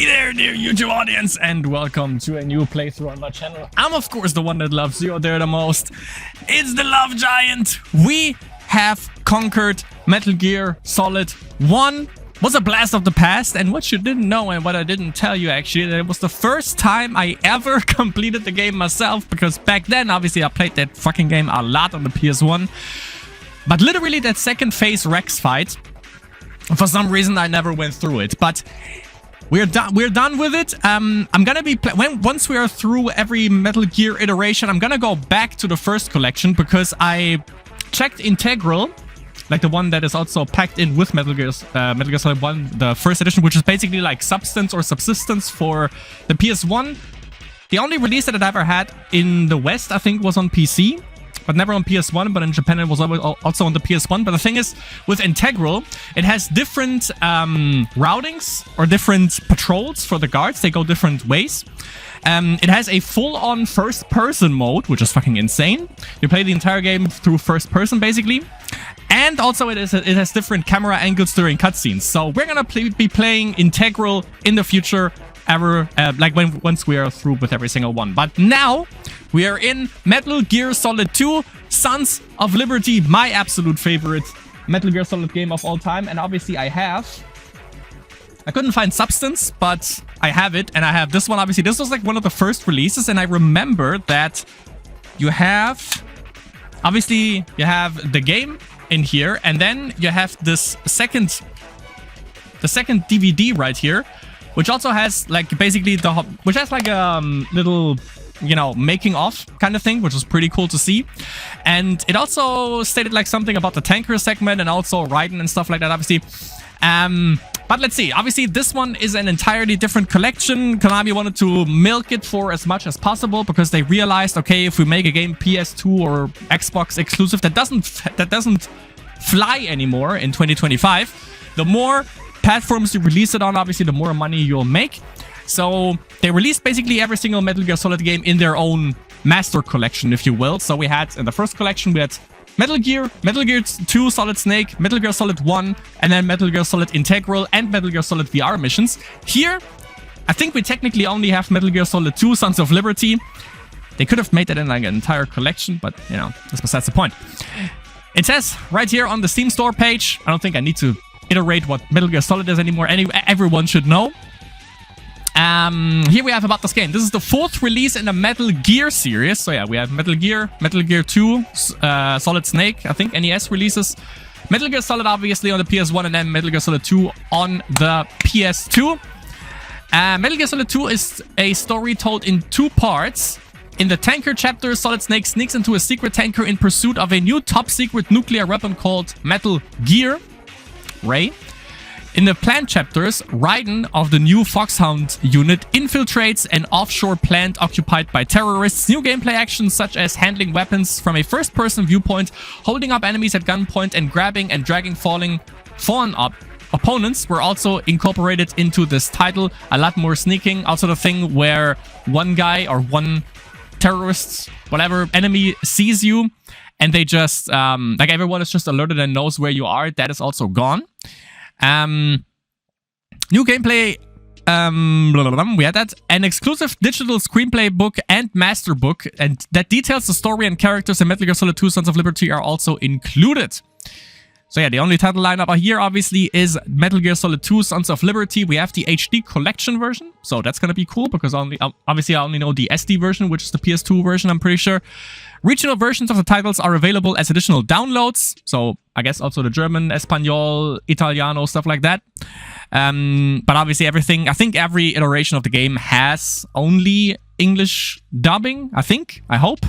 Hey there, dear YouTube audience, and welcome to a new playthrough on my channel. I'm, of course, the one that loves you there the most. It's the Love Giant. We have conquered Metal Gear Solid 1. Was a blast of the past, and what you didn't know and what I didn't tell you actually, that it was the first time I ever completed the game myself, because back then, obviously, I played that fucking game a lot on the PS1. But literally that second phase Rex fight, for some reason I never went through it, but we're done with it. I'm gonna be once we are through every Metal Gear iteration, I'm gonna go back to the first collection, because I checked Integral, like the one that is also packed in with Metal Gear Solid 1, the first edition, which is basically like substance or subsistence for the PS1. The only release that it ever had in the West, I think, was on PC. But never on PS1, but in Japan it was also on the PS1. But the thing is, with Integral, it has different routings or different patrols for the guards. They go different ways. It has a full-on first-person mode, which is fucking insane. You play the entire game through first-person, basically. And also it has different camera angles during cutscenes. So we're gonna be playing Integral in the future, once we are through with every single one. But now we are in Metal Gear Solid 2, Sons of Liberty, my absolute favorite Metal Gear Solid game of all time. And obviously I couldn't find Substance, but I have it, and I have this one. Obviously this was like one of the first releases, and I remember that you have the game in here, and then you have this second DVD right here, which also has like basically which has like a little, you know, making of kind of thing, which was pretty cool to see. And it also stated like something about the tanker segment and also Raiden and stuff like that, obviously. But let's see. Obviously, this one is an entirely different collection. Konami wanted to milk it for as much as possible, because they realized, okay, if we make a game PS2 or Xbox exclusive that doesn't fly anymore in 2025, the more platforms you release it on, obviously, the more money you'll make. So they released basically every single Metal Gear Solid game in their own master collection, if you will. So we had, in the first collection, we had Metal Gear 2 Solid Snake, Metal Gear Solid 1, and then Metal Gear Solid Integral and Metal Gear Solid VR missions. Here, I think we technically only have Metal Gear Solid 2 Sons of Liberty. They could have made that in like an entire collection, but, you know, that's besides the point. It says right here on the Steam store page, I don't think I need to iterate what Metal Gear Solid is anymore. Everyone should know. Here we have about this game. This is the fourth release in the Metal Gear series. So yeah, we have Metal Gear 2, Solid Snake, I think, NES releases. Metal Gear Solid, obviously, on the PS1, and then Metal Gear Solid 2 on the PS2. Metal Gear Solid 2 is a story told in two parts. In the tanker chapter, Solid Snake sneaks into a secret tanker in pursuit of a new top-secret nuclear weapon called Metal Gear Ray. In the plant chapters, Raiden of the new Foxhound unit infiltrates an offshore plant occupied by terrorists. New gameplay actions such as handling weapons from a first-person viewpoint, holding up enemies at gunpoint, and grabbing and dragging fallen opponents were also incorporated into this title. A lot more sneaking. Also the thing where one guy or one terrorist, whatever, enemy sees you, and they just, like everyone is just alerted and knows where you are. That is also gone. New gameplay, we had that. An exclusive digital screenplay book and master book, and that details the story and characters in Metal Gear Solid 2 Sons of Liberty are also included. So yeah, the only title lineup here, obviously, is Metal Gear Solid 2 Sons of Liberty. We have the HD collection version, so that's gonna be cool, because obviously I only know the SD version, which is the PS2 version, I'm pretty sure. Regional versions of the titles are available as additional downloads, so I guess also the German, Espanol, Italiano, stuff like that. But obviously everything, I think every iteration of the game has only English dubbing, I hope.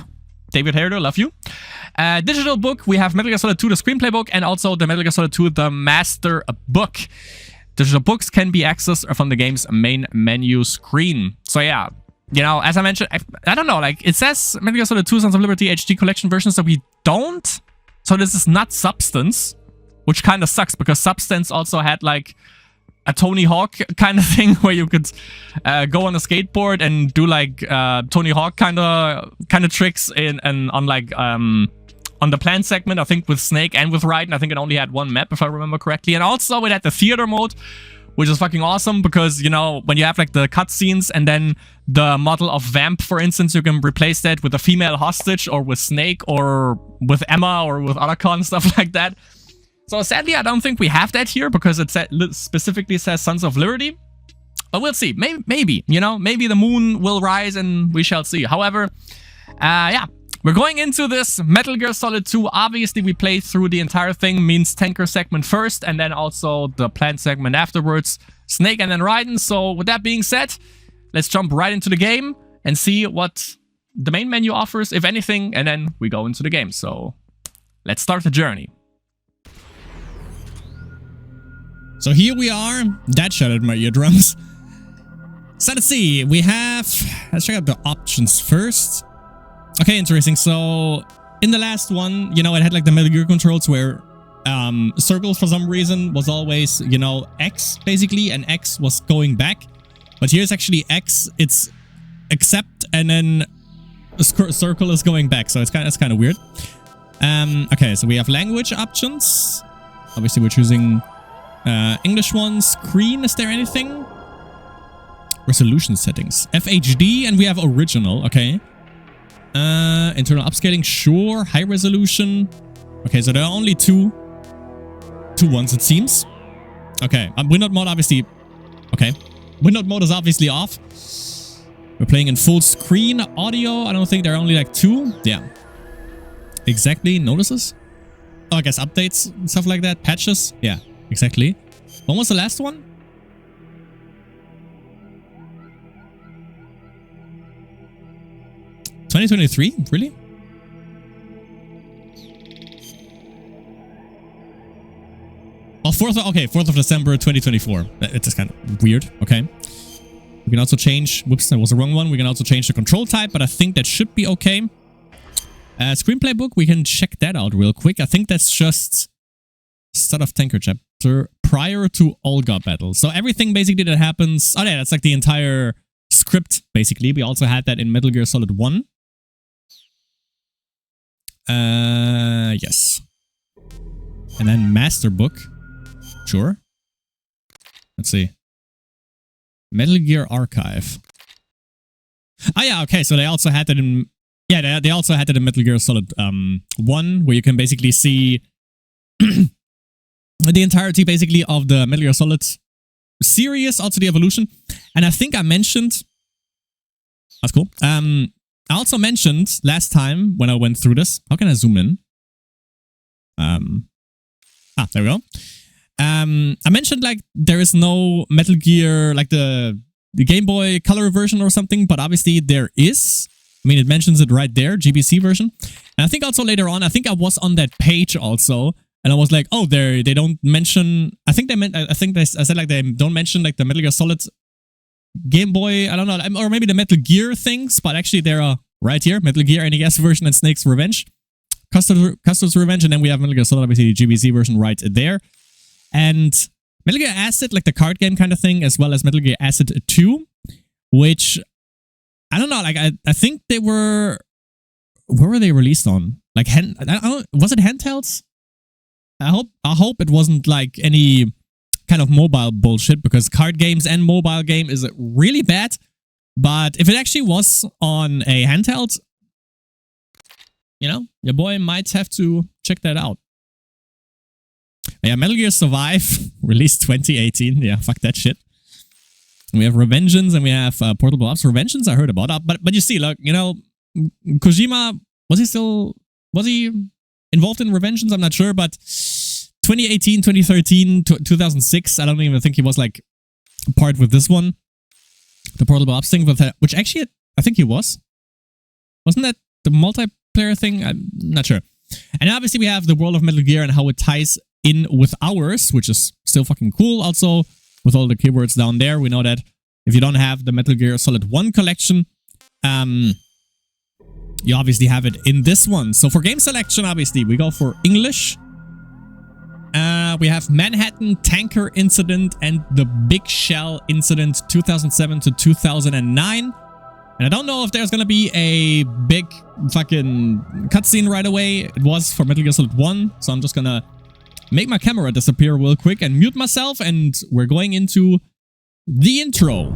David Hideo, love you. Digital book, we have Metal Gear Solid 2, the screenplay book, and also the Metal Gear Solid 2, the master book. Digital books can be accessed from the game's main menu screen. So yeah, you know, as I mentioned, I don't know, like, it says Metal Gear Solid 2 Sons of Liberty HD collection version, so we don't. So this is not Substance, which kind of sucks, because Substance also had like a Tony Hawk kind of thing, where you could go on a skateboard and do like Tony Hawk kind of tricks on the plant segment, I think with Snake and with Raiden. I think it only had one map, if I remember correctly. And also it had the theater mode, which is fucking awesome because, you know, when you have like the cutscenes and then the model of Vamp, for instance, you can replace that with a female hostage or with Snake or with Emma or with Otacon, stuff like that. So sadly, I don't think we have that here because it specifically says Sons of Liberty. But we'll see. Maybe, you know, maybe the moon will rise and we shall see. However, yeah. We're going into this Metal Gear Solid 2. Obviously, we played through the entire thing, means tanker segment first, and then also the plant segment afterwards. Snake and then Raiden. So with that being said, let's jump right into the game and see what the main menu offers, if anything, and then we go into the game. So let's start the journey. So here we are. That shattered my eardrums. So let's see. We have... Let's check out the options first. Okay, interesting. So, in the last one, you know, it had like the Metal Gear controls where circle for some reason was always, you know, X basically, and X was going back. But here's actually X, it's accept, and then a circle is going back. So it's kind of weird. Okay, so we have language options. Obviously, we're choosing English one. Screen, is there anything? Resolution settings. FHD, and we have original, okay. Internal upscaling, sure. High resolution. Okay, so there are only two ones, it seems. Okay, window mode obviously... Okay, window mode is obviously off. We're playing in full screen audio. I don't think there are only like two. Yeah. Exactly, notices. Oh, I guess updates and stuff like that. Patches. Yeah, exactly. When was the last one? $2023? Really? Oh, 4th of December 2024. It's just kind of weird. Okay. We can also change... Whoops, that was the wrong one. We can also change the control type, but I think that should be okay. Screenplay book, we can check that out real quick. I think that's just start of Tanker chapter prior to Olga battle. So everything basically that happens... Oh yeah, that's like the entire script, basically. We also had that in Metal Gear Solid 1. Yes. And then Master Book. Sure. Let's see. Metal Gear Archive. Oh yeah, okay, so they also had it in... Yeah, they also had it in Metal Gear Solid 1, where you can basically see the entirety, basically, of the Metal Gear Solid series, also the evolution. And I think I mentioned... That's cool. I also mentioned last time when I went through this... How can I zoom in? There we go. I mentioned, like, there is no Metal Gear, like the Game Boy Color version or something, but obviously there is. I mean, it mentions it right there, GBC version. And I think also later on, I think I was on that page also, and I was like, oh, they don't mention... I said, like, they don't mention, like, the Metal Gear Solid Game Boy, I don't know, or maybe the Metal Gear things, but actually there are right here, Metal Gear NES version and Snake's Revenge. Custer's Revenge, and then we have Metal Gear Solid, obviously the GBC version right there. And Metal Gear Acid, like the card game kind of thing, as well as Metal Gear Acid 2, which, I don't know, like, I think they were... Where were they released on? Like, was it handhelds? I hope it wasn't, like, any kind of mobile bullshit, because card games and mobile game is really bad. But if it actually was on a handheld, you know, your boy might have to check that out. Yeah, Metal Gear Survive, released 2018. Yeah, fuck that shit. We have Revengeance and we have Portable Ops. Revengeance I heard about, but you see, look, you know, Kojima, was he involved in Revengeance? I'm not sure, but 2018, 2013, 2006, I don't even think he was like part with this one. The Portable Ops thing, which actually, I think he was. Wasn't that the multiplayer thing? I'm not sure. And obviously we have the world of Metal Gear and how it ties in with ours, which is still fucking cool. Also, with all the keywords down there, we know that if you don't have the Metal Gear Solid 1 collection, you obviously have it in this one. So for game selection, obviously, we go for English. We have Manhattan Tanker Incident and the Big Shell Incident 2007 to 2009. And I don't know if there's gonna be a big fucking cutscene right away. It was for Metal Gear Solid 1, so I'm just gonna make my camera disappear real quick and mute myself, and we're going into the intro.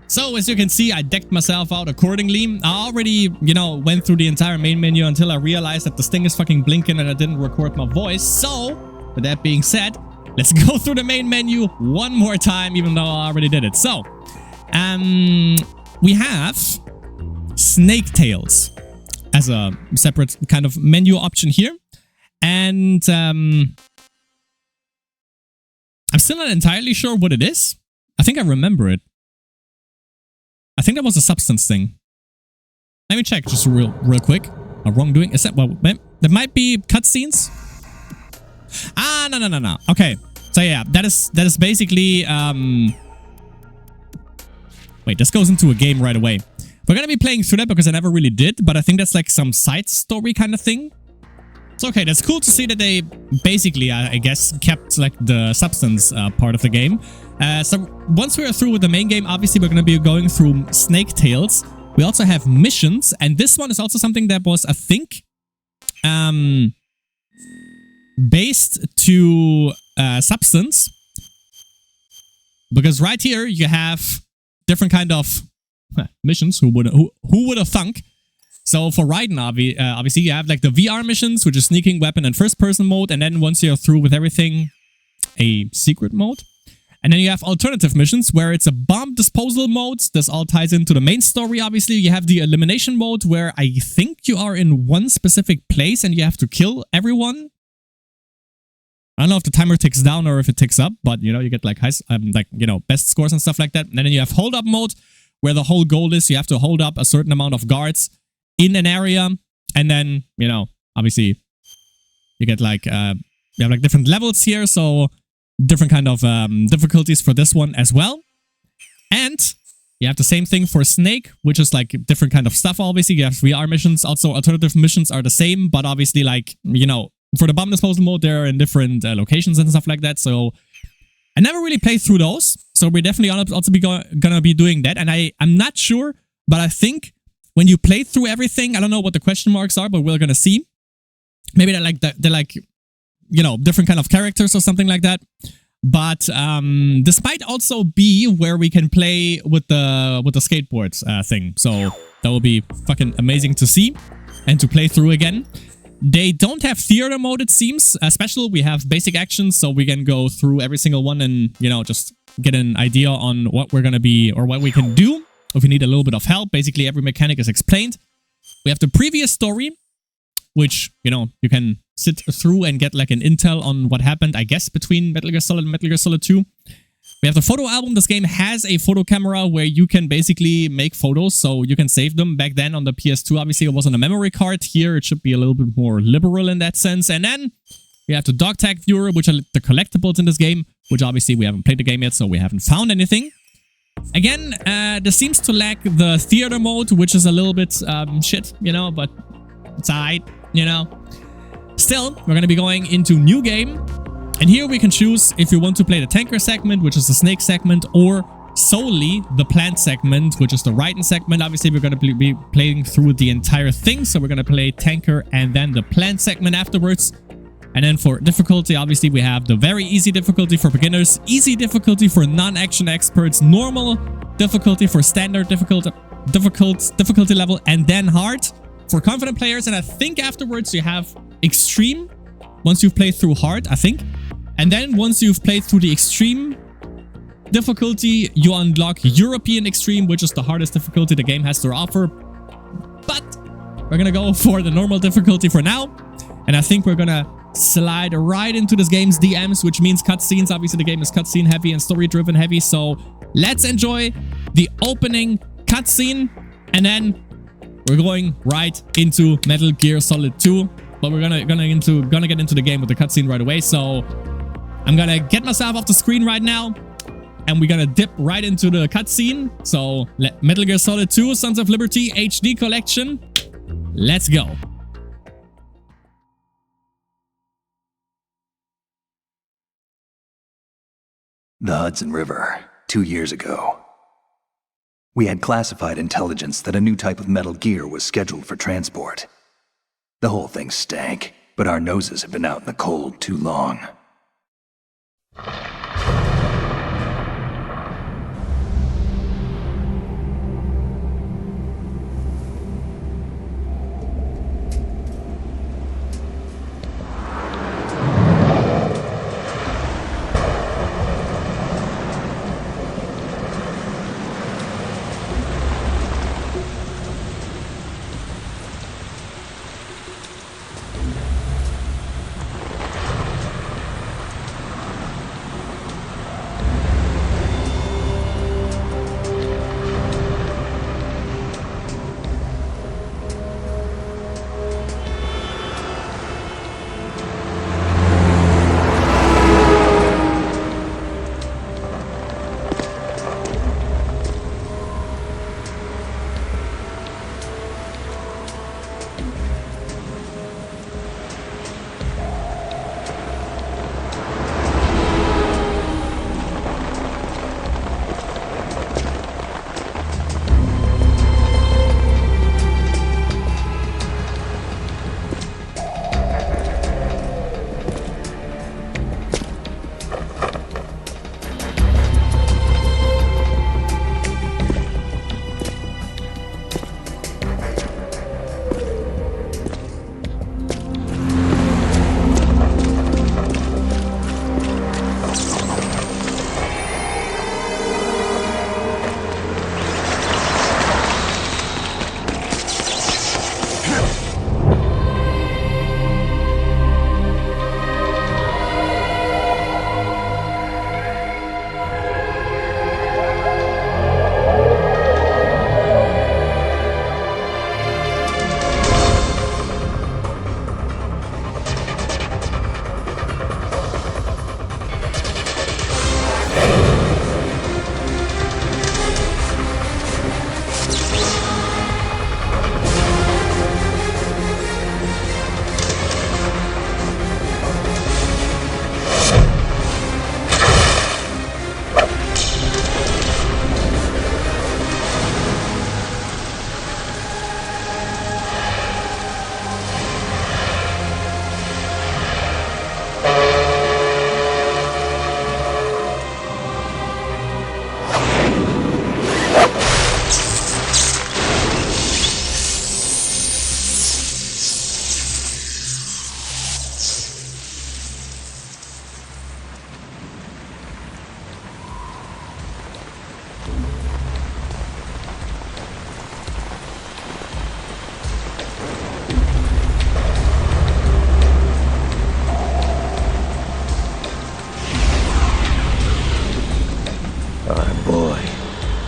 So, as you can see, I decked myself out accordingly. I already, went through the entire main menu until I realized that this thing is fucking blinking and I didn't record my voice. So, with that being said, let's go through the main menu one more time, even though I already did it. So, we have Snake Tails as a separate kind of menu option here. And I'm still not entirely sure what it is. I think I remember it. I think that was a substance thing. Let me check just real quick. A wrongdoing. Is that, well, there might be cutscenes. Ah, no. Okay. So yeah, that is basically, wait, this goes into a game right away. We're gonna be playing through that because I never really did, but I think that's like some side story kind of thing. So okay, that's cool to see that they basically, I guess, kept like the substance part of the game. So once we are through with the main game, obviously we're going to be going through Snake Tails. We also have missions, and this one is also something that was, I think, based to substance. Because right here you have different kind of missions. Who would have thunk? So for Raiden, obviously, you have like the VR missions, which is sneaking, weapon, and first-person mode. And then once you're through with everything, a secret mode. And then you have alternative missions, where it's a bomb disposal mode. This all ties into the main story, obviously. You have the elimination mode, where I think you are in one specific place and you have to kill everyone. I don't know if the timer ticks down or if it ticks up, but, you get like, best scores and stuff like that. And then you have hold-up mode, where the whole goal is you have to hold up a certain amount of guards in an area, and then, obviously, you get like we have like different levels here, so different kind of difficulties for this one as well. And you have the same thing for Snake, which is like different kind of stuff, obviously. You have VR missions. Also, alternative missions are the same, but obviously, like, you know, for the bomb disposal mode, they're in different locations and stuff like that. So I never really played through those. So we're definitely also gonna be doing that. And I'm not sure, but I think when you play through everything, I don't know what the question marks are, but we're gonna see. Maybe they're like, you know, different kind of characters or something like that. But this might also be where we can play with the skateboards thing. So that will be fucking amazing to see and to play through again. They don't have theater mode, it seems. Special, we have basic actions, so we can go through every single one and, you know, just get an idea on what we're gonna be or what we can do if we need a little bit of help. Basically, every mechanic is explained. We have the previous story, which, you know, you can sit through and get like an intel on what happened, I guess, between Metal Gear Solid and Metal Gear Solid 2. We have the photo album. This game has a photo camera where you can basically make photos, so you can save them. Back then on the PS2, obviously, it was on a memory card. Here, it should be a little bit more liberal in that sense. And then we have the dog tag viewer, which are the collectibles in this game, which obviously we haven't played the game yet, so we haven't found anything. Again, this seems to lack the theater mode, which is a little bit shit, you know, but it's alright, you know. Still, we're going to be going into new game. And here we can choose if you want to play the tanker segment, which is the Snake segment, or solely the plant segment, which is the Raiden segment. Obviously, we're going to be playing through the entire thing. So we're going to play tanker and then the plant segment afterwards. And then for difficulty, obviously, we have the very easy difficulty for beginners, easy difficulty for non-action experts, normal difficulty for standard difficulty level, and then hard for confident players. And I think afterwards you have extreme once you've played through hard, I think. And then once you've played through the extreme difficulty, you unlock European Extreme, which is the hardest difficulty the game has to offer. But we're gonna go for the normal difficulty for now. And I think we're gonna slide right into this game's DMs, which means cutscenes. Obviously, the game is cutscene heavy and story-driven heavy. So let's enjoy the opening cutscene. And then we're going right into Metal Gear Solid 2. But we're gonna get into the game with the cutscene right away. So I'm gonna get myself off the screen right now, and we're gonna dip right into the cutscene. So Metal Gear Solid 2 Sons of Liberty HD Collection. Let's go. The Hudson River, 2 years ago. We had classified intelligence that a new type of Metal Gear was scheduled for transport. The whole thing stank, but our noses had been out in the cold too long.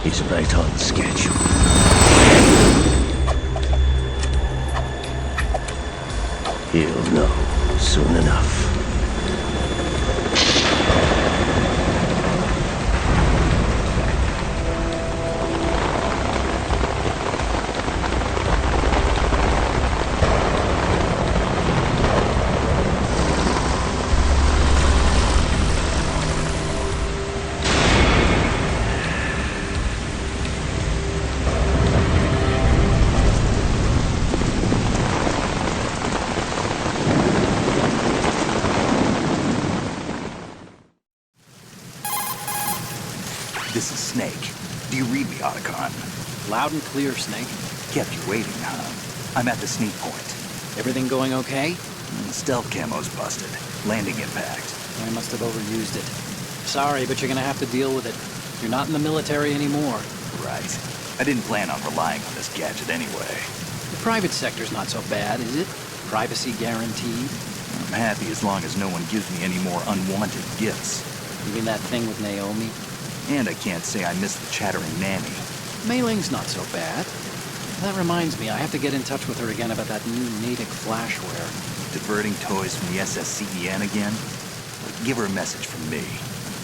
He's right on schedule. He'll know soon enough. This is Snake. Do you read me, Otacon? Loud and clear, Snake. Kept you waiting, huh? I'm at the sneak point. Everything going okay? Stealth camo's busted. Landing impact. I must have overused it. Sorry, but you're gonna have to deal with it. You're not in the military anymore. Right. I didn't plan on relying on this gadget anyway. The private sector's not so bad, is it? Privacy guaranteed? I'm happy as long as no one gives me any more unwanted gifts. You mean that thing with Naomi? And I can't say I miss the chattering nanny. Mei Ling's not so bad. That reminds me, I have to get in touch with her again about that new Natick flashware. Diverting toys from the SSCEN again? Give her a message from me.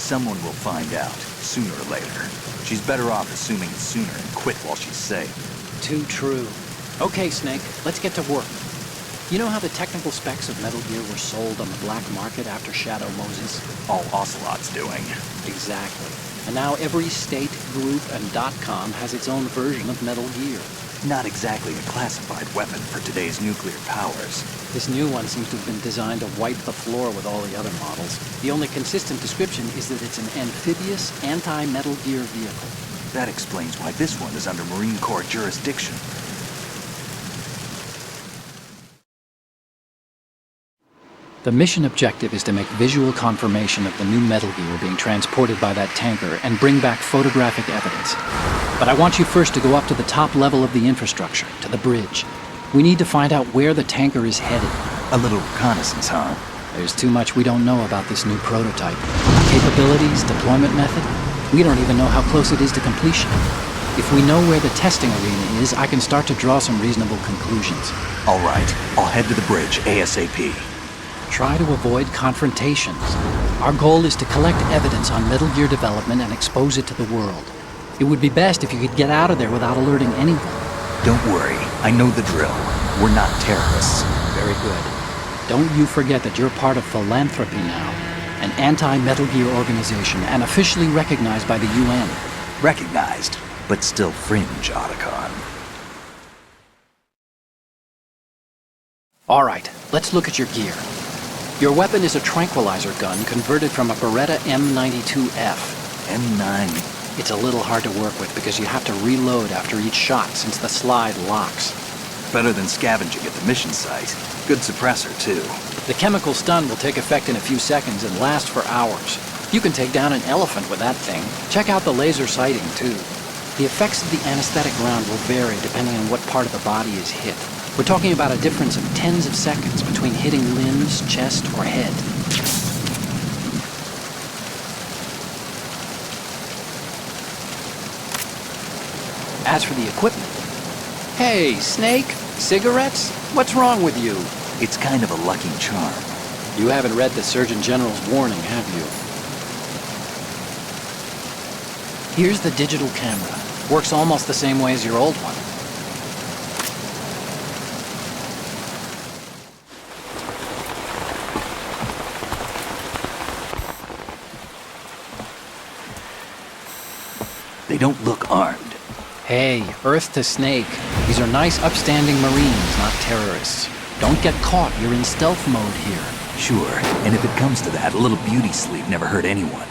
Someone will find out, sooner or later. She's better off assuming it sooner and quit while she's safe. Too true. Okay, Snake, let's get to work. You know how the technical specs of Metal Gear were sold on the black market after Shadow Moses? All Ocelot's doing. Exactly. And now every state, group, and .com has its own version of Metal Gear. Not exactly a classified weapon for today's nuclear powers. This new one seems to have been designed to wipe the floor with all the other models. The only consistent description is that it's an amphibious, anti-Metal Gear vehicle. That explains why this one is under Marine Corps jurisdiction. The mission objective is to make visual confirmation of the new Metal Gear being transported by that tanker and bring back photographic evidence. But I want you first to go up to the top level of the infrastructure, to the bridge. We need to find out where the tanker is headed. A little reconnaissance, huh? There's too much we don't know about this new prototype. Capabilities, deployment method. We don't even know how close it is to completion. If we know where the testing arena is, I can start to draw some reasonable conclusions. All right, I'll head to the bridge ASAP. Try to avoid confrontations. Our goal is to collect evidence on Metal Gear development and expose it to the world. It would be best if you could get out of there without alerting anyone. Don't worry, I know the drill. We're not terrorists. Very good. Don't you forget that you're part of Philanthropy now, an anti-Metal Gear organization and officially recognized by the UN. Recognized, but still fringe, Otacon. All right, let's look at your gear. Your weapon is a tranquilizer gun converted from a Beretta M92F. M9. It's a little hard to work with because you have to reload after each shot since the slide locks. Better than scavenging at the mission site. Good suppressor, too. The chemical stun will take effect in a few seconds and last for hours. You can take down an elephant with that thing. Check out the laser sighting, too. The effects of the anesthetic round will vary depending on what part of the body is hit. We're talking about a difference of tens of seconds between hitting limbs, chest, or head. As for the equipment... Hey, Snake? Cigarettes? What's wrong with you? It's kind of a lucky charm. You haven't read the Surgeon General's warning, have you? Here's the digital camera. Works almost the same way as your old one. They don't look armed. Hey, Earth to Snake. These are nice, upstanding Marines, not terrorists. Don't get caught. You're in stealth mode here. Sure, and if it comes to that, a little beauty sleep never hurt anyone.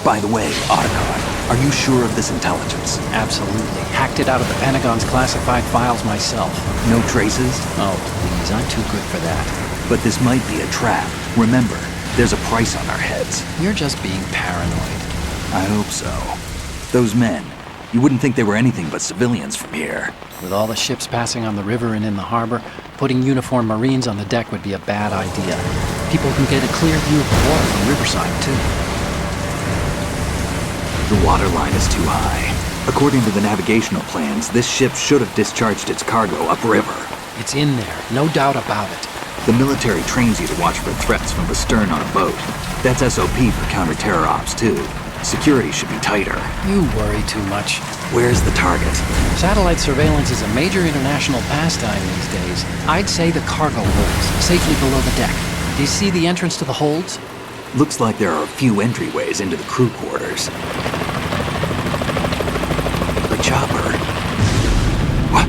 By the way, Otacon, are you sure of this intelligence? Absolutely. Hacked it out of the Pentagon's classified files myself. No traces? Oh, please, I'm too good for that. But this might be a trap. Remember, there's a price on our heads. You're just being paranoid. I hope so. Those men, you wouldn't think they were anything but civilians from here. With all the ships passing on the river and in the harbor, putting uniformed Marines on the deck would be a bad idea. People can get a clear view of the water from Riverside, too. The water line is too high. According to the navigational plans, this ship should have discharged its cargo upriver. It's in there, no doubt about it. The military trains you to watch for threats from the stern on a boat. That's SOP for counter-terror ops, too. Security should be tighter. You worry too much. Where's the target? Satellite surveillance is a major international pastime these days. I'd say the cargo holds, safely below the deck. Do you see the entrance to the holds? Looks like there are a few entryways into the crew quarters. The chopper. What?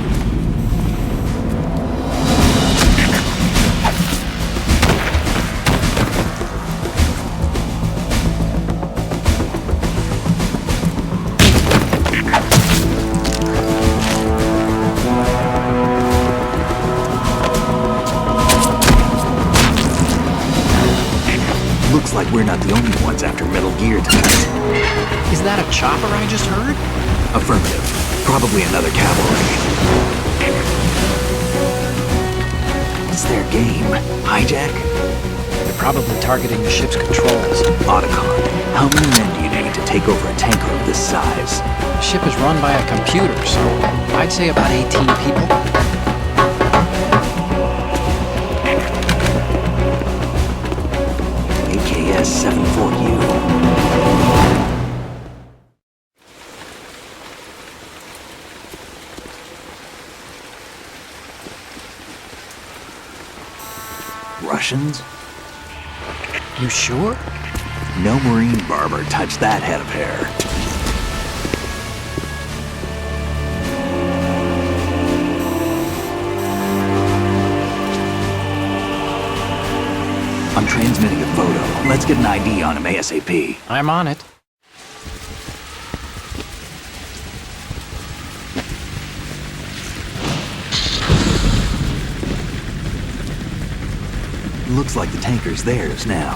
Looks like we're not the only ones after Metal Gear tonight. Is that a chopper I just heard? Affirmative. Probably another cavalry. What's their game? Hijack? They're probably targeting the ship's controls. Otacon, how many men do you need to take over a tanker of this size? The ship is run by a computer, so I'd say about 18 people. AKS 74U. Russians? You sure? No Marine barber touched that head of hair. I'm transmitting a photo. Let's get an ID on him ASAP. I'm on it. Looks like the tanker's theirs now.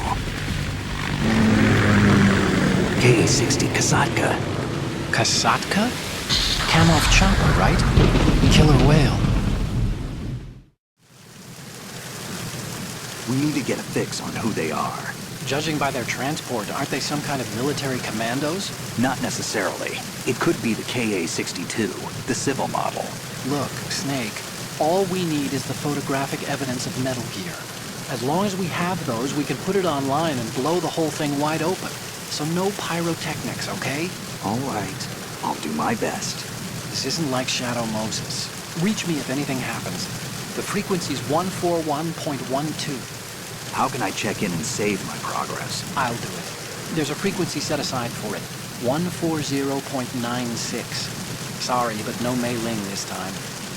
K-60 Kasatka. Kasatka? Kamov chopper, right? Killer whale. We need to get a fix on who they are. Judging by their transport, aren't they some kind of military commandos? Not necessarily. It could be the KA-62, the civil model. Look, Snake, all we need is the photographic evidence of Metal Gear. As long as we have those, we can put it online and blow the whole thing wide open. So no pyrotechnics, okay? All right. I'll do my best. This isn't like Shadow Moses. Reach me if anything happens. The frequency's 141.12. How can I check in and save my progress? I'll do it. There's a frequency set aside for it. 140.96. Sorry, but no Mei Ling this time.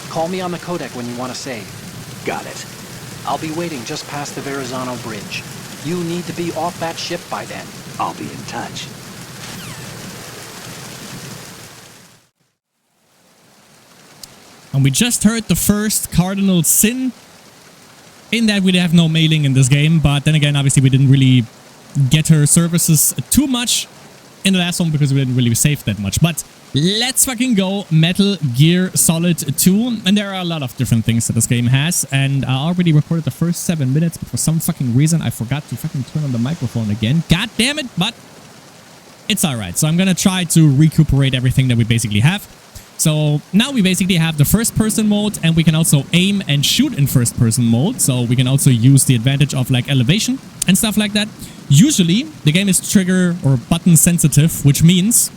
Call me on the codec when you want to save. Got it. I'll be waiting just past the Verrazano Bridge. You need to be off that ship by then. I'll be in touch. And we just heard the first cardinal sin. In that we have no Mei Ling in this game, but then again, obviously we didn't really get her services too much in the last one because we didn't really save that much. But let's fucking go. Metal Gear Solid 2. And there are a lot of different things that this game has. And I already recorded the first 7 minutes, but for some fucking reason I forgot to fucking turn on the microphone again. God damn it, but it's alright. So I'm gonna try to recuperate everything that we basically have. So now we basically have the first person mode, and we can also aim and shoot in first person mode. So we can also use the advantage of like elevation and stuff like that. Usually the game is trigger or button sensitive, which means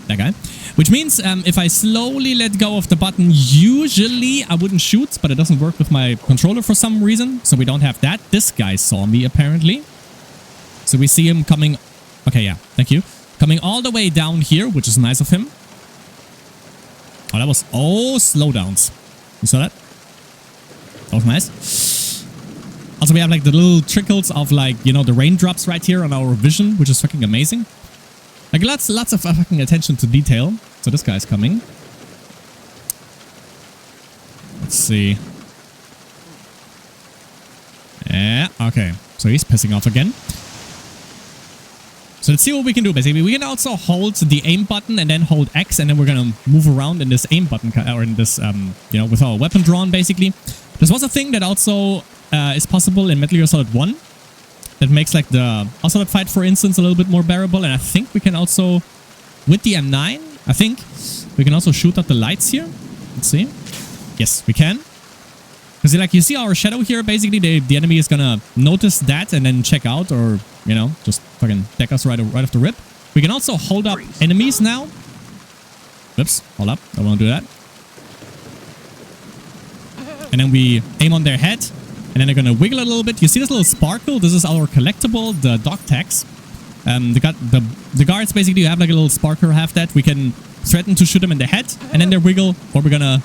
That guy. Which means if I slowly let go of the button, usually I wouldn't shoot, but it doesn't work with my controller for some reason. So we don't have that. This guy saw me apparently. So we see him coming. Okay, yeah. Thank you. Coming all the way down here, which is nice of him. Oh, that was... Oh, slowdowns. You saw that? That was nice. Also, we have like the little trickles of like, you know, the raindrops right here on our vision, which is fucking amazing. Like lots of fucking attention to detail. So this guy's coming. Let's see. Yeah, okay. So he's pissing off again. So let's see what we can do, basically. We can also hold the aim button and then hold X, and then we're gonna move around in this aim button, or in this, you know, with our weapon drawn, basically. This was a thing that also is possible in Metal Gear Solid 1. That makes, like, the Ocelot fight, for instance, a little bit more bearable. And I think we can also, with the M9, I think, we can also shoot out the lights here. Let's see. Yes, we can. Because, like, you see our shadow here, basically, the enemy is gonna notice that and then check out, or, you know, just fucking deck us right off the rip. We can also hold up enemies now. Whoops, hold up, I won't do that. And then we aim on their head, and then they're gonna wiggle a little bit. You see this little sparkle? This is our collectible, the dog tags. The guards, basically, you have like a little sparkle, have that. We can threaten to shoot them in the head, and then they wiggle, or we're gonna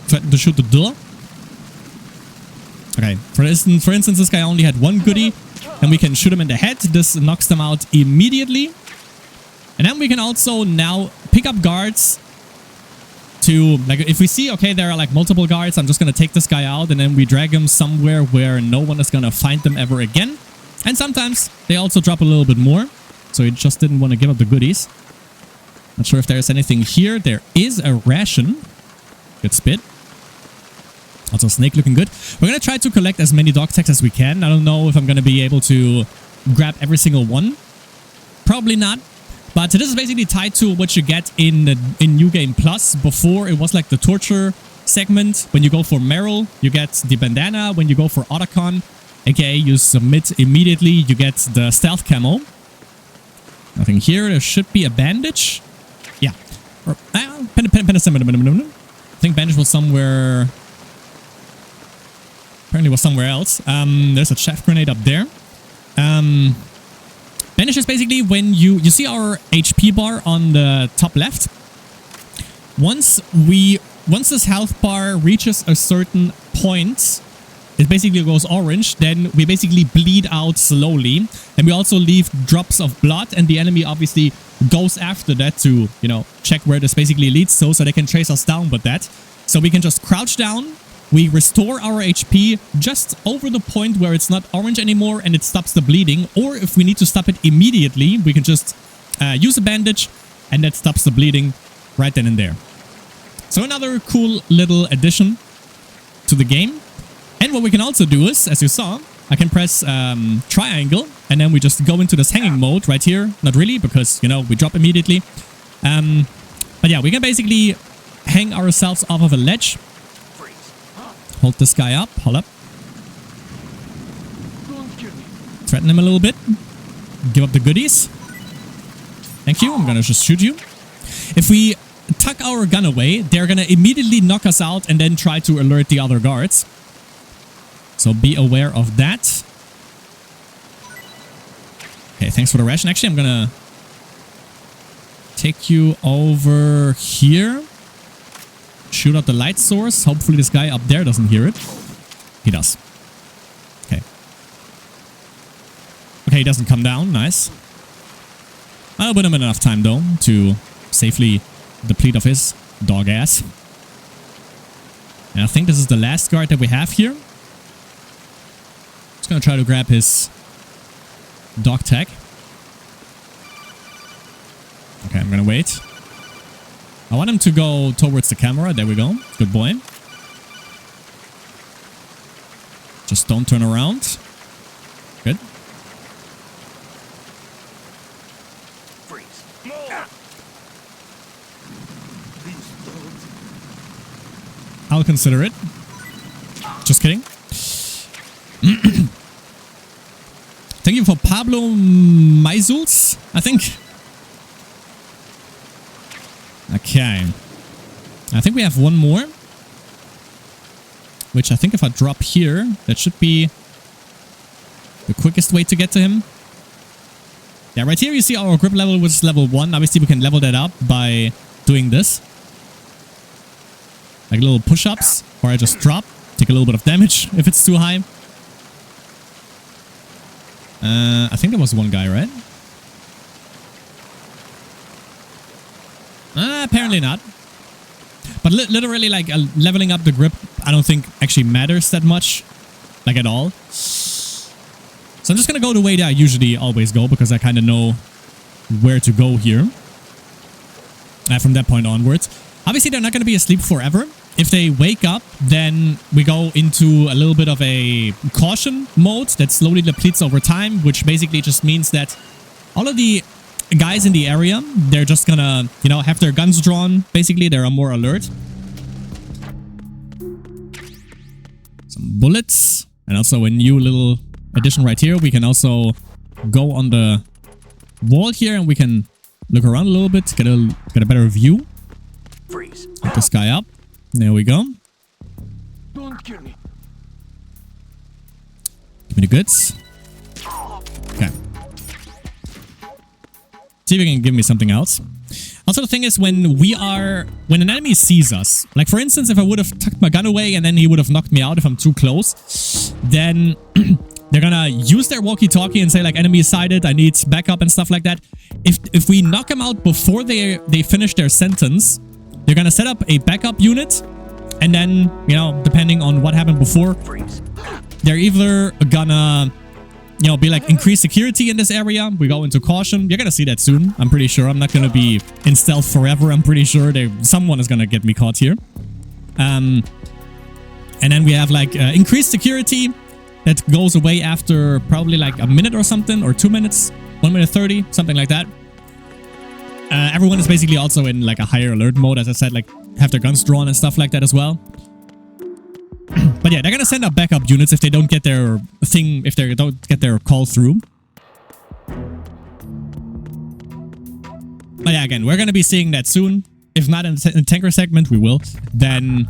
threaten to shoot the door. Okay, for instance, this guy only had one goodie, and we can shoot him in the head. This knocks them out immediately. And then we can also now pick up guards to, like, if we see, okay, there are like multiple guards, I'm just going to take this guy out, and then we drag him somewhere where no one is going to find them ever again. And sometimes they also drop a little bit more, so he just didn't want to give up the goodies. Not sure if there's anything here. There is a ration. Good spit. Also, Snake looking good. We're going to try to collect as many dog tags as we can. I don't know if I'm going to be able to grab every single one. Probably not. But this is basically tied to what you get in New Game Plus. Before, it was like the torture segment. When you go for Meryl, you get the bandana. When you go for Otacon, aka you submit immediately, you get the stealth camo. Nothing here. There should be a bandage. Yeah. Or, I think bandage was somewhere... Apparently was somewhere else. There's a chaff grenade up there. Bandage is basically when you see our HP bar on the top left. Once this health bar reaches a certain point, it basically goes orange. Then we basically bleed out slowly, and we also leave drops of blood. And the enemy obviously goes after that to, you know, check where this basically leads to, so they can trace us down with that. So we can just crouch down. We restore our HP just over the point where it's not orange anymore and it stops the bleeding. Or if we need to stop it immediately, we can just use a bandage, and that stops the bleeding right then and there. So another cool little addition to the game. And what we can also do is, as you saw, I can press triangle, and then we just go into this hanging mode right here. Not really, because, you know, we drop immediately. But yeah, we can basically hang ourselves off of a ledge. Hold this guy up. Hold up. Threaten him a little bit. Give up the goodies. Thank you. I'm gonna just shoot you. If we tuck our gun away, they're gonna immediately knock us out and then try to alert the other guards. So be aware of that. Okay, thanks for the ration. Actually, I'm gonna take you over here. Shoot out the light source. Hopefully this guy up there doesn't hear it. He does. Okay. Okay, he doesn't come down. Nice. I'll win him enough time, though, to safely deplete of his dog ass. And I think this is the last guard that we have here. Just gonna try to grab his dog tag. Okay, I'm gonna wait. I want him to go towards the camera. There we go. Good boy. Just don't turn around. Good. I'll consider it. Just kidding. Thank you for Pablo Maizuls, I think. Okay. I think we have one more. Which I think if I drop here, that should be the quickest way to get to him. Yeah, right here you see our grip level, which is level 1. Obviously, we can level that up by doing this. Like little push-ups, or I just drop, take a little bit of damage if it's too high. I think there was one guy, right? Apparently not. But literally, like, leveling up the grip, I don't think actually matters that much. Like, at all. So I'm just gonna go the way that I usually always go, because I kind of know where to go here. From that point onwards. Obviously, they're not gonna be asleep forever. If they wake up, then we go into a little bit of a caution mode that slowly depletes over time, which basically just means that all of the guys in the area, they're just gonna, you know, have their guns drawn. Basically, they're more alert. Some bullets. And also a new little addition right here. We can also go on the wall here and we can look around a little bit, get a better view. Freeze. Get this guy up. There we go. Don't kill me. Give me the goods. Okay. See if you can give me something else. Also, the thing is, when an enemy sees us, like for instance, if I would have tucked my gun away and then he would have knocked me out if I'm too close, then they're gonna use their walkie-talkie and say like, enemy is sighted, I need backup and stuff like that. If we knock them out before they finish their sentence, they're gonna set up a backup unit, and then, you know, depending on what happened before, they're either gonna, you know, be like increased security in this area. We go into caution. You're gonna see that soon. I'm pretty sure. I'm not gonna be in stealth forever. I'm pretty sure someone is gonna get me caught here. And then we have like increased security that goes away after probably like a minute or something, or 2 minutes, 1 minute 30, something like that. Everyone is basically also in like a higher alert mode, as I said, like have their guns drawn and stuff like that as well. But yeah, they're gonna send up backup units if they don't get their thing, if they don't get their call through. But yeah, again, we're gonna be seeing that soon. If not in the tanker segment, we will. Then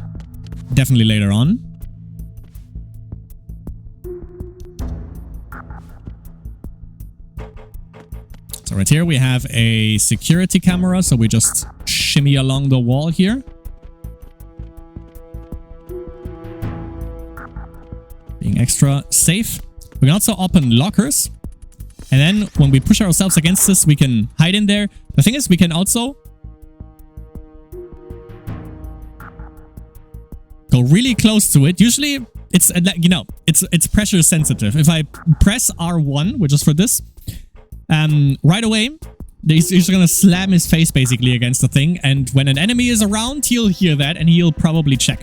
definitely later on. So right here we have a security camera, so we just shimmy along the wall here. Being extra safe. We can also open lockers. And then when we push ourselves against this, we can hide in there. The thing is, we can also go really close to it. Usually, it's, you know, it's pressure sensitive. If I press R1, which is for this, right away, he's just gonna slam his face basically against the thing. And when an enemy is around, he'll hear that and he'll probably check.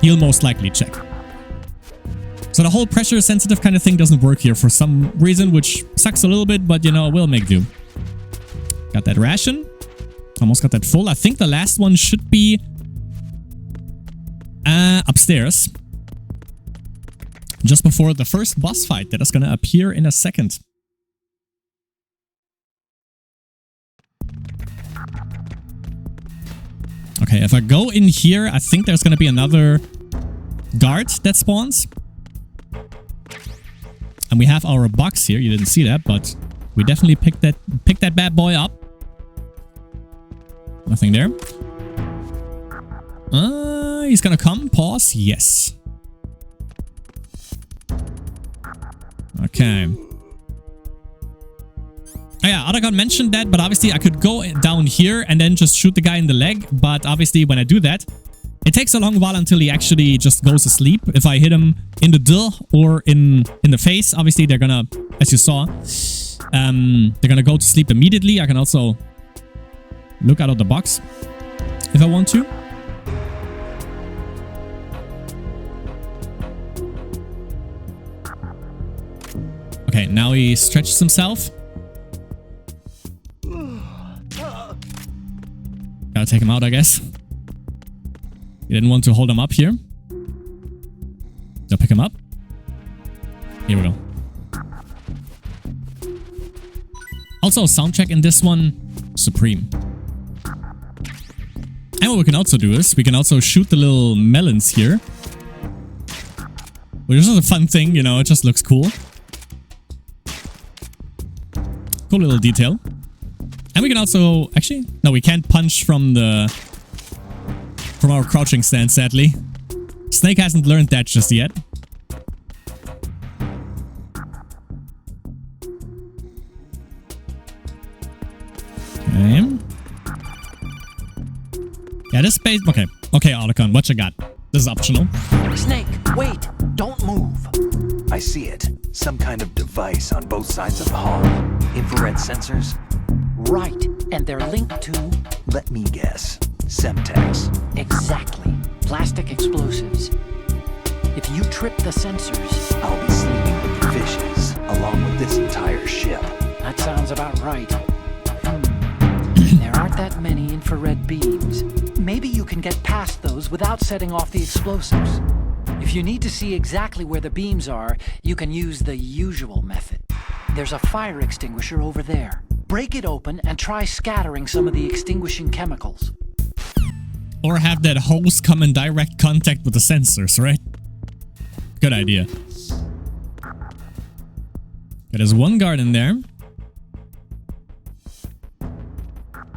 He'll most likely check. So the whole pressure sensitive kind of thing doesn't work here for some reason, which sucks a little bit, but you know, we'll make do. Got that ration. Almost got that full. I think the last one should be upstairs. Just before the first boss fight that is gonna appear in a second. Okay, if I go in here, I think there's gonna be another guard that spawns. And we have our box here. You didn't see that, but we definitely picked that bad boy up. Nothing there. He's gonna come. Pause. Yes. Okay. Oh yeah, Otacon mentioned that, but obviously I could go down here and then just shoot the guy in the leg. But obviously when I do that, it takes a long while until he actually just goes asleep. If I hit him in the dill or in the face, obviously they're gonna, as you saw, they're gonna go to sleep immediately. I can also look out of the box if I want to. Okay, now he stretches himself. Gotta take him out, I guess. You didn't want to hold him up here. So pick him up. Here we go. Also, soundtrack in this one, supreme. And what we can also do is we can also shoot the little melons here. Which is a fun thing, you know, it just looks cool. Cool little detail. And we can also... Actually, no, we can't punch from our crouching stance, sadly. Snake hasn't learned that just yet. Okay. Yeah, this space... Okay. Okay, Otacon, what you got? This is optional. Snake, wait! Don't move! I see it. Some kind of device on both sides of the hall. Infrared sensors? Right, and they're linked to... Let me guess. Semtex. Exactly. Plastic explosives. If you trip the sensors... I'll be sleeping with the fishes, along with this entire ship. That sounds about right. There aren't that many infrared beams. Maybe you can get past those without setting off the explosives. If you need to see exactly where the beams are, you can use the usual method. There's a fire extinguisher over there. Break it open and try scattering some of the extinguishing chemicals. Or have that hose come in direct contact with the sensors, right? Good idea. There's one guard in there.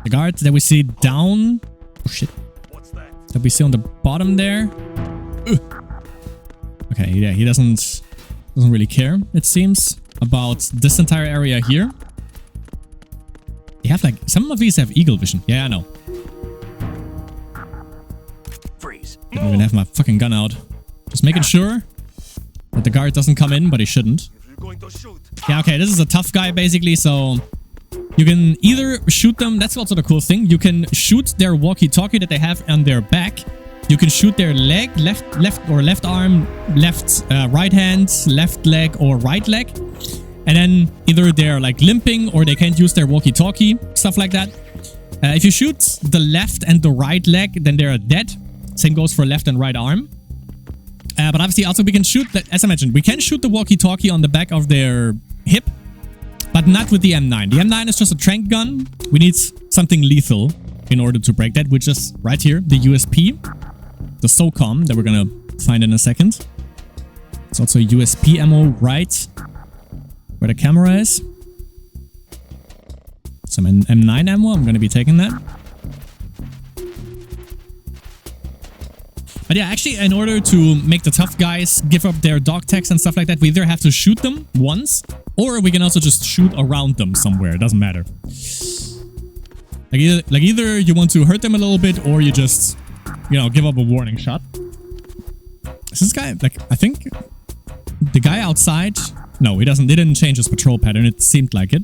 The guard that we see down... Oh shit. What's that? That we see on the bottom there. Okay, yeah, he doesn't really care, it seems, about this entire area here. They have like... Some of these have eagle vision. Yeah, I know. Freeze. Didn't even have my fucking gun out. Just making sure that the guard doesn't come in, but he shouldn't. If you're going to shoot... Yeah, okay, this is a tough guy, basically, so... You can either shoot them... That's also the cool thing. You can shoot their walkie-talkie that they have on their back. You can shoot their leg, left arm, right hand, left leg, or right leg. And then either they're like limping or they can't use their walkie-talkie, stuff like that. If you shoot the left and the right leg, then they're dead. Same goes for left and right arm. But obviously also we can shoot, as I mentioned, we can shoot the walkie-talkie on the back of their hip, but not with the M9. The M9 is just a trank gun. We need something lethal in order to break that, which is right here, the USP. The SOCOM that we're gonna find in a second. It's also USP ammo right where the camera is. Some M9 ammo, I'm gonna be taking that. But yeah, actually, in order to make the tough guys give up their dog tags and stuff like that, we either have to shoot them once, or we can also just shoot around them somewhere. It doesn't matter. Like either you want to hurt them a little bit, or you just... You know, give up a warning shot. Is this guy, like, I think the guy outside... No, he doesn't. They didn't change his patrol pattern. It seemed like it.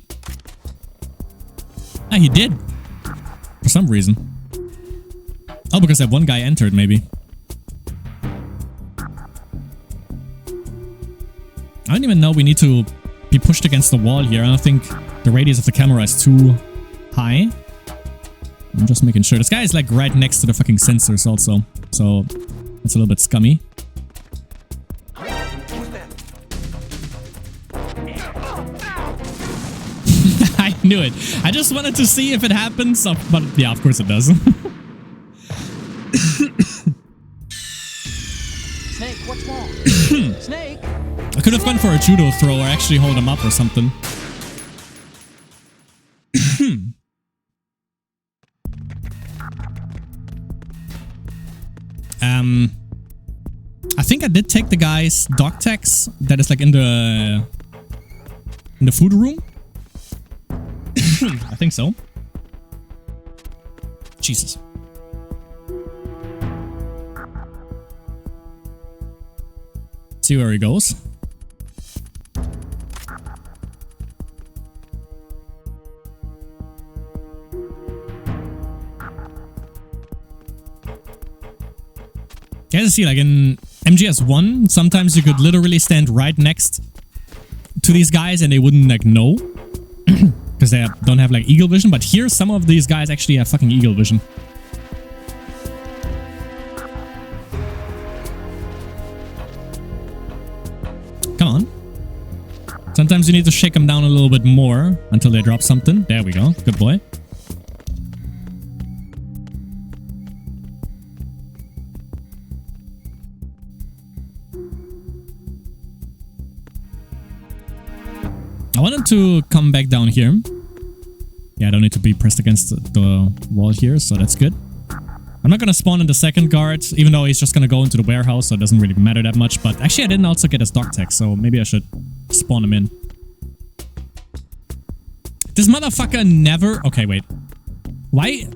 Ah, he did. For some reason. Oh, because that one guy entered, maybe. I don't even know we need to be pushed against the wall here. I don't think the radius of the camera is too high. I'm just making sure. This guy is like right next to the fucking sensors also. So it's a little bit scummy. I knew it. I just wanted to see if it happens. But yeah, of course it does. Snake, what's wrong? Snake? I could have gone for a judo throw or actually hold him up or something. I think I did take the guy's dog tags that is like in the food room. I think so. Jesus. See where he goes. You guys see, like in MGS1, sometimes you could literally stand right next to these guys and they wouldn't like know. Because they don't have like eagle vision. But here, some of these guys actually have fucking eagle vision. Come on. Sometimes you need to shake them down a little bit more until they drop something. There we go. Good boy. I wanted to come back down here. Yeah, I don't need to be pressed against the wall here, so that's good. I'm not gonna spawn in the second guard, even though he's just gonna go into the warehouse, so it doesn't really matter that much. But actually, I didn't also get his dog tag, so maybe I should spawn him in. This motherfucker never... Okay, wait. Why?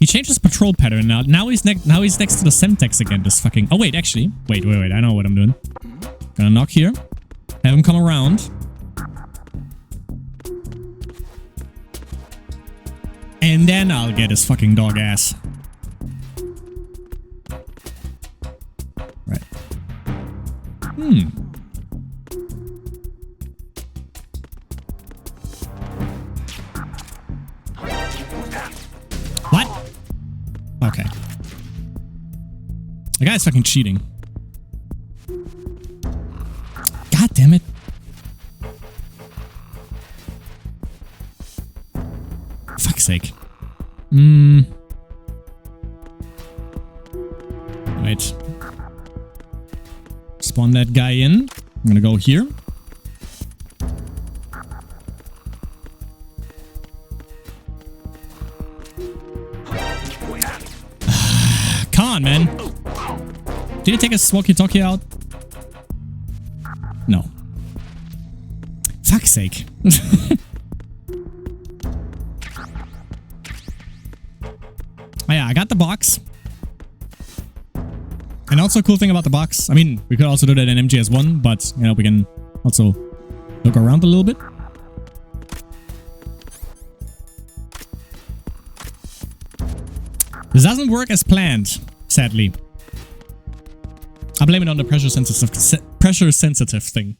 He changed his patrol pattern now. Now he's next to the Semtex again. This fucking... Oh, wait, actually. Wait. I know what I'm doing. Gonna knock here. Have him come around. And then I'll get his fucking dog ass. Right. What? Okay. The guy's fucking cheating. God damn it. Fuck's sake. Right. Spawn that guy in. I'm gonna go here. Come on, man. Did he take his walkie-talkie out? No. Fuck's sake. Oh yeah, I got the box. And also a cool thing about the box, I mean, we could also do that in MGS1, but, you know, we can also look around a little bit. This doesn't work as planned, sadly. I blame it on the pressure sensitive thing.